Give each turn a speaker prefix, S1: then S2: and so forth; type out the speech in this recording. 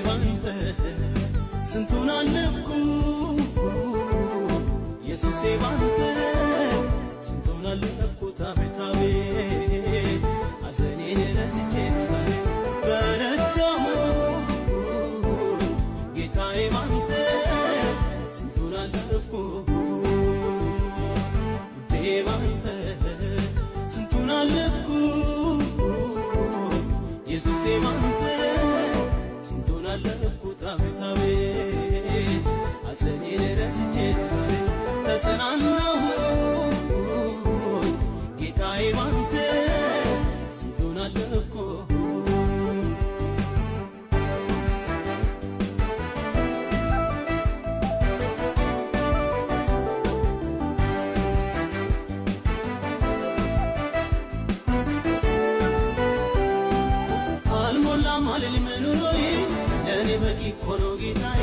S1: ባንተ ስንቱን አለፍኩ ኢየሱሴ ባንተ ስንቱን አለፍኩት አቤት አቤት ሐዘኔን ረስቼ ሳይስ በረታሁ ጌታዬ ባንተ ስንቱን አለፍኩ ውዴ ባንተ ስንቱን አለፍኩ ኢየሱሴ ባንተ ስንቱን አለፍኩት አቤት አቤት ሐዘኔን ረስቼ ሳይስ ተጽናናሁ ጌታዬ ባንተ ስንቱን አለፍኩ አልሞላም አልልም ኑሮዬ ለኔ በቂ እኮ ነው ጌታዬ